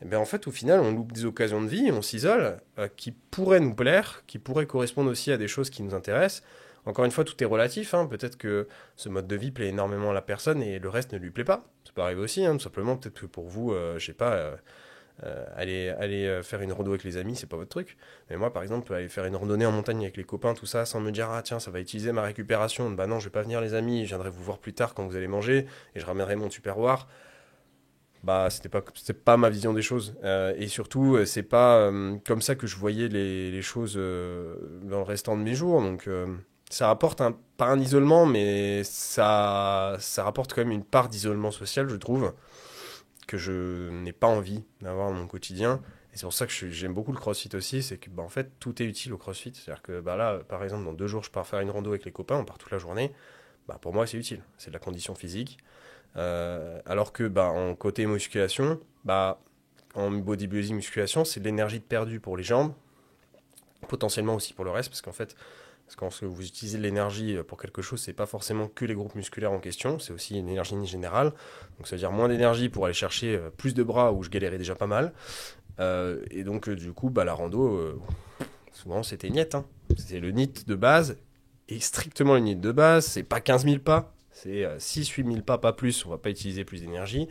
eh bien en fait, au final, on loupe des occasions de vie, on s'isole, qui pourraient nous plaire, qui pourraient correspondre aussi à des choses qui nous intéressent. Encore une fois, tout est relatif, hein. Peut-être que ce mode de vie plaît énormément à la personne et le reste ne lui plaît pas. Ça peut arriver aussi, hein, tout simplement. Peut-être que pour vous, je sais pas, aller faire une rando avec les amis, c'est pas votre truc. Mais moi, par exemple, aller faire une randonnée en montagne avec les copains, tout ça, sans me dire, ah tiens, ça va utiliser ma récupération. Bah non, je vais pas venir, les amis, je viendrai vous voir plus tard quand vous allez manger et je ramènerai mon tupperware. Bah, c'était pas ma vision des choses. Et surtout, c'est pas comme ça que je voyais les choses dans le restant de mes jours. Donc, ça rapporte pas un isolement, mais ça rapporte quand même une part d'isolement social, je trouve, que je n'ai pas envie d'avoir dans mon quotidien. Et c'est pour ça que j'aime beaucoup le CrossFit aussi, c'est que bah, en fait, tout est utile au CrossFit. C'est-à-dire que bah, là, par exemple, dans 2 jours, je pars faire une rando avec les copains, on part toute la journée. Bah, pour moi, c'est utile. C'est de la condition physique. Alors que bah, en côté musculation, bah, en bodybuilding musculation, c'est de l'énergie perdue pour les jambes, potentiellement aussi pour le reste, parce qu'en fait, quand vous utilisez de l'énergie pour quelque chose, c'est pas forcément que les groupes musculaires en question, c'est aussi une énergie générale. Donc ça veut dire moins d'énergie pour aller chercher plus de bras où je galérais déjà pas mal. Et donc du coup, la rando, souvent c'était niet. Hein. C'est le NEAT de base, et strictement le NEAT de base, c'est pas 15 000 pas, c'est 6-8 000 pas, pas plus, on va pas utiliser plus d'énergie.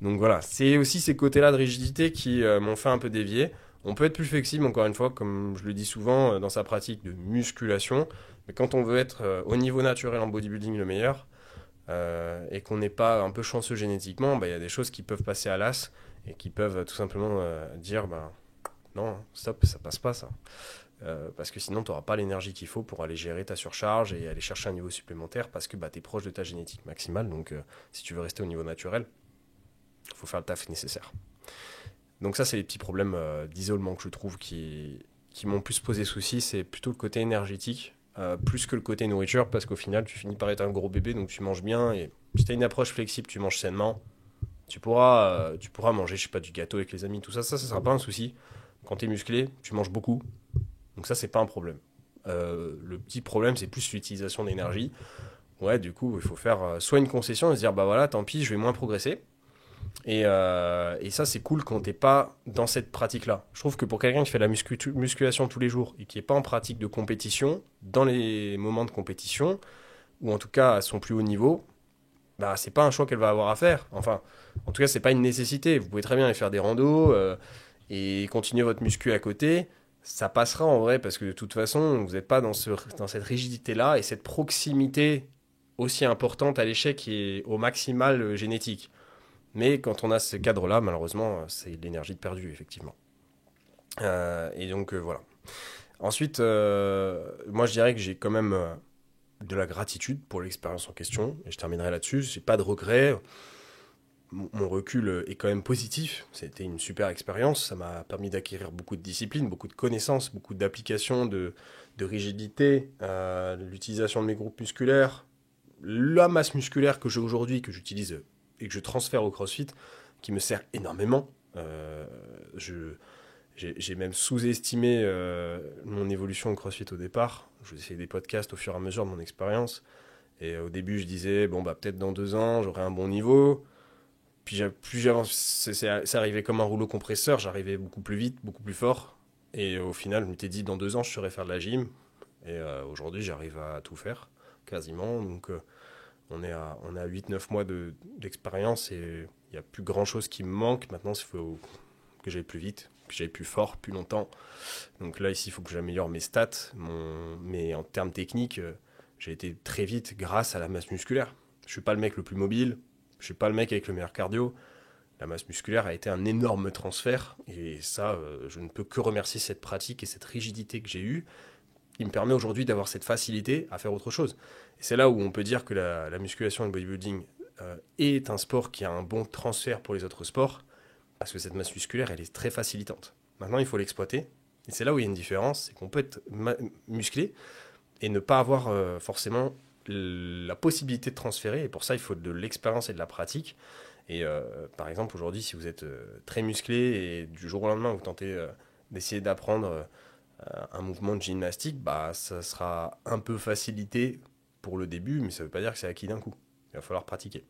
Donc voilà, c'est aussi ces côtés-là de rigidité qui m'ont fait un peu dévier. On peut être plus flexible, encore une fois, comme je le dis souvent, dans sa pratique de musculation. Mais quand on veut être au niveau naturel en bodybuilding le meilleur, et qu'on n'est pas un peu chanceux génétiquement, il y a des choses qui peuvent passer à l'as et qui peuvent tout simplement dire non, stop, ça passe pas ça. Parce que sinon, tu n'auras pas l'énergie qu'il faut pour aller gérer ta surcharge et aller chercher un niveau supplémentaire parce que tu es proche de ta génétique maximale. Donc, si tu veux rester au niveau naturel, il faut faire le taf nécessaire. Donc ça, c'est les petits problèmes d'isolement que je trouve qui m'ont plus posé souci. C'est plutôt le côté énergétique, plus que le côté nourriture, parce qu'au final, tu finis par être un gros bébé, donc tu manges bien. Et si tu as une approche flexible, tu manges sainement, tu pourras manger, je sais pas, du gâteau avec les amis, tout ça, ça sera pas un souci. Quand tu es musclé, tu manges beaucoup. Donc ça, c'est pas un problème. Le petit problème, c'est plus l'utilisation d'énergie. Ouais, du coup, il faut faire soit une concession et se dire, voilà, tant pis, je vais moins progresser. Et ça, c'est cool quand t'es pas dans cette pratique-là. Je trouve que pour quelqu'un qui fait la musculation tous les jours et qui est pas en pratique de compétition, dans les moments de compétition, ou en tout cas à son plus haut niveau, c'est pas un choix qu'elle va avoir à faire. Enfin, en tout cas, c'est pas une nécessité. Vous pouvez très bien aller faire des randos et continuer votre muscu à côté. Ça passera en vrai parce que de toute façon, vous n'êtes pas dans cette rigidité-là et cette proximité aussi importante à l'échec qui est au maximal génétique. Mais quand on a ce cadre-là, malheureusement, c'est de l'énergie perdue, effectivement. Et donc, voilà. Ensuite, moi, je dirais que j'ai quand même de la gratitude pour l'expérience en question. Et je terminerai là-dessus. J'ai pas de regrets. Mon recul est quand même positif. C'était une super expérience. Ça m'a permis d'acquérir beaucoup de discipline, beaucoup de connaissances, beaucoup d'applications, de rigidité, l'utilisation de mes groupes musculaires, la masse musculaire que j'ai aujourd'hui, que j'utilise et que je transfère au CrossFit, qui me sert énormément. J'ai même sous-estimé mon évolution au CrossFit au départ. Je faisais des podcasts au fur et à mesure de mon expérience. Et au début, je disais, peut-être dans 2 ans, j'aurai un bon niveau. Puis plus j'avance, c'est arrivé comme un rouleau compresseur. J'arrivais beaucoup plus vite, beaucoup plus fort. Et au final, je m'étais dit, dans 2 ans, je saurais faire de la gym. Et aujourd'hui, j'arrive à tout faire, quasiment. Donc, on est à 8-9 mois d'expérience et il n'y a plus grand chose qui me manque. Maintenant, il faut que j'aille plus vite, que j'aille plus fort, plus longtemps. Donc là, ici, il faut que j'améliore mes stats. Mais en termes techniques, j'ai été très vite grâce à la masse musculaire. Je ne suis pas le mec le plus mobile, je ne suis pas le mec avec le meilleur cardio. La masse musculaire a été un énorme transfert. Et ça, je ne peux que remercier cette pratique et cette rigidité que j'ai eue, qui me permet aujourd'hui d'avoir cette facilité à faire autre chose. Et c'est là où on peut dire que la musculation et le bodybuilding est un sport qui a un bon transfert pour les autres sports, parce que cette masse musculaire, elle est très facilitante. Maintenant, il faut l'exploiter. Et c'est là où il y a une différence, c'est qu'on peut être musclé et ne pas avoir forcément la possibilité de transférer. Et pour ça, il faut de l'expérience et de la pratique. Et par exemple, aujourd'hui, si vous êtes très musclé et du jour au lendemain, vous tentez d'essayer d'apprendre un mouvement de gymnastique, ça sera un peu facilité pour le début, mais ça ne veut pas dire que c'est acquis d'un coup. Il va falloir pratiquer.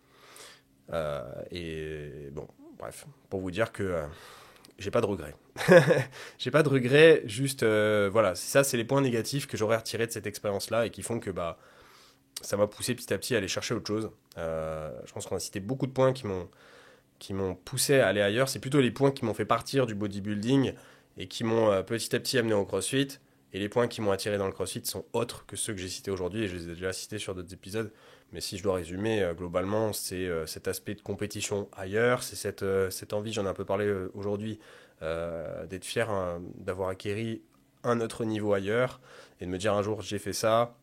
Et bon, bref, pour vous dire que j'ai pas de regrets. J'ai pas de regrets, juste voilà, ça c'est les points négatifs que j'aurais retirés de cette expérience-là et qui font que ça m'a poussé petit à petit à aller chercher autre chose. Je pense qu'on a cité beaucoup de points qui m'ont poussé à aller ailleurs. C'est plutôt les points qui m'ont fait partir du bodybuilding et qui m'ont petit à petit amené au CrossFit. Et les points qui m'ont attiré dans le CrossFit sont autres que ceux que j'ai cités aujourd'hui, et je les ai déjà cités sur d'autres épisodes. Mais si je dois résumer, globalement, c'est cet aspect de compétition ailleurs, c'est cette envie, j'en ai un peu parlé aujourd'hui, d'être fier d'avoir acquéri un autre niveau ailleurs, et de me dire un jour j'ai fait ça.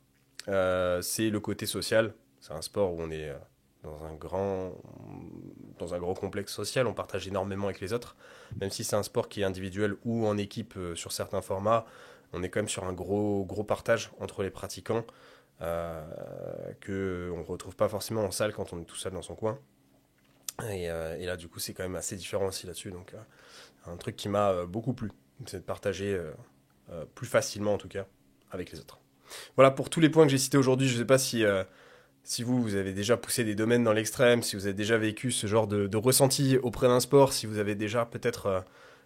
C'est le côté social. C'est un sport où on est dans un gros complexe social, on partage énormément avec les autres. Même si c'est un sport qui est individuel ou en équipe sur certains formats, on est quand même sur un gros partage entre les pratiquants qu'on ne retrouve pas forcément en salle quand on est tout seul dans son coin. Et là, du coup, c'est quand même assez différent aussi là-dessus. Donc, un truc qui m'a beaucoup plu, c'est de partager plus facilement, en tout cas, avec les autres. Voilà pour tous les points que j'ai cités aujourd'hui. Je ne sais pas si vous avez déjà poussé des domaines dans l'extrême, si vous avez déjà vécu ce genre de ressenti auprès d'un sport, si vous avez déjà peut-être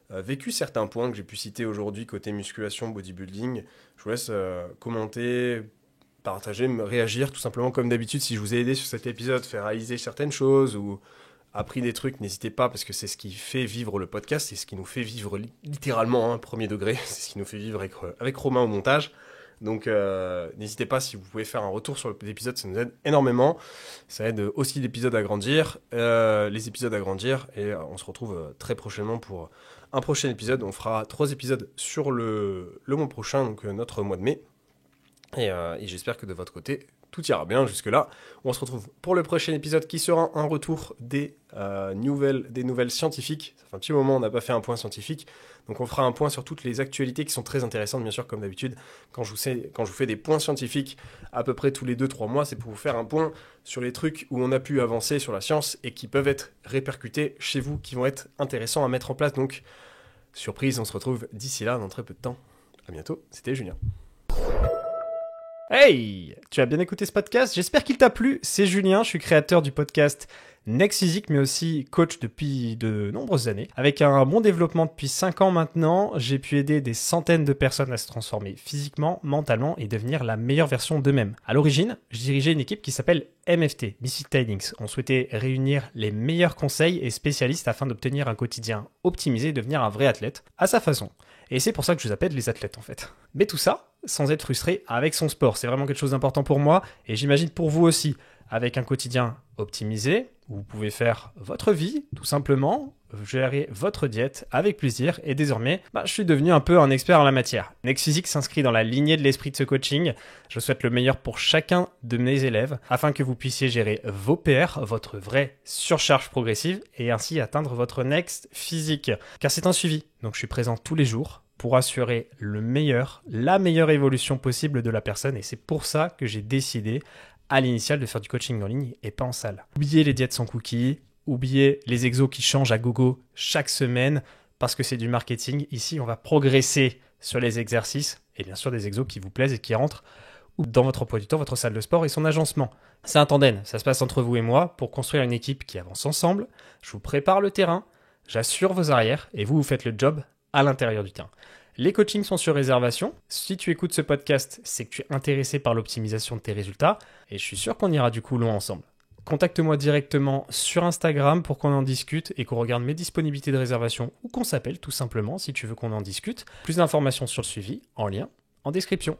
vécu certains points que j'ai pu citer aujourd'hui côté musculation, bodybuilding. Je vous laisse commenter, partager, me réagir tout simplement comme d'habitude. Si je vous ai aidé sur cet épisode, faire réaliser certaines choses ou appris des trucs, n'hésitez pas parce que c'est ce qui fait vivre le podcast, c'est ce qui nous fait vivre littéralement, premier degré, c'est ce qui nous fait vivre avec Romain au montage. Donc n'hésitez pas si vous pouvez faire un retour sur l'épisode, ça nous aide énormément. Ça aide aussi l'épisode à grandir, les épisodes à grandir et on se retrouve très prochainement pour un prochain épisode. On fera 3 épisodes sur le mois prochain, donc notre mois de mai. Et j'espère que de votre côté, tout ira bien jusque-là. On se retrouve pour le prochain épisode qui sera un retour des nouvelles scientifiques. Ça fait un petit moment, on n'a pas fait un point scientifique. Donc on fera un point sur toutes les actualités qui sont très intéressantes, bien sûr, comme d'habitude. Quand je vous fais des points scientifiques à peu près tous les 2-3 mois, c'est pour vous faire un point sur les trucs où on a pu avancer sur la science et qui peuvent être répercutés chez vous, qui vont être intéressants à mettre en place. Donc, surprise, on se retrouve d'ici là dans très peu de temps. À bientôt, c'était Julien. Hey, tu as bien écouté ce podcast? J'espère qu'il t'a plu. C'est Julien, je suis créateur du podcast Next Physique, mais aussi coach depuis de nombreuses années. Avec un bon développement depuis 5 ans maintenant, j'ai pu aider des centaines de personnes à se transformer physiquement, mentalement et devenir la meilleure version d'eux-mêmes. À l'origine, je dirigeais une équipe qui s'appelle MFT, Mystic Tidings. On souhaitait réunir les meilleurs conseils et spécialistes afin d'obtenir un quotidien optimisé et devenir un vrai athlète, à sa façon. Et c'est pour ça que je vous appelle les athlètes en fait. Mais tout ça, sans être frustré avec son sport. C'est vraiment quelque chose d'important pour moi et j'imagine pour vous aussi. Avec un quotidien optimisé, où vous pouvez faire votre vie, tout simplement, gérer votre diète avec plaisir et désormais, je suis devenu un peu un expert en la matière. Next Physique s'inscrit dans la lignée de l'esprit de ce coaching. Je souhaite le meilleur pour chacun de mes élèves afin que vous puissiez gérer vos PR, votre vraie surcharge progressive et ainsi atteindre votre Next Physique. Car c'est un suivi, donc je suis présent tous les jours pour assurer la meilleure évolution possible de la personne et c'est pour ça que j'ai décidé à l'initial de faire du coaching en ligne et pas en salle. Oubliez les diètes sans cookies, oubliez les exos qui changent à gogo chaque semaine parce que c'est du marketing. Ici, on va progresser sur les exercices et bien sûr des exos qui vous plaisent et qui rentrent dans votre emploi du temps, votre salle de sport et son agencement. C'est un tandem, ça se passe entre vous et moi pour construire une équipe qui avance ensemble. Je vous prépare le terrain, j'assure vos arrières et vous faites le job à l'intérieur du terrain. Les coachings sont sur réservation. Si tu écoutes ce podcast, c'est que tu es intéressé par l'optimisation de tes résultats et je suis sûr qu'on ira du coup loin ensemble. Contacte-moi directement sur Instagram pour qu'on en discute et qu'on regarde mes disponibilités de réservation ou qu'on s'appelle tout simplement si tu veux qu'on en discute. Plus d'informations sur le suivi en lien en description.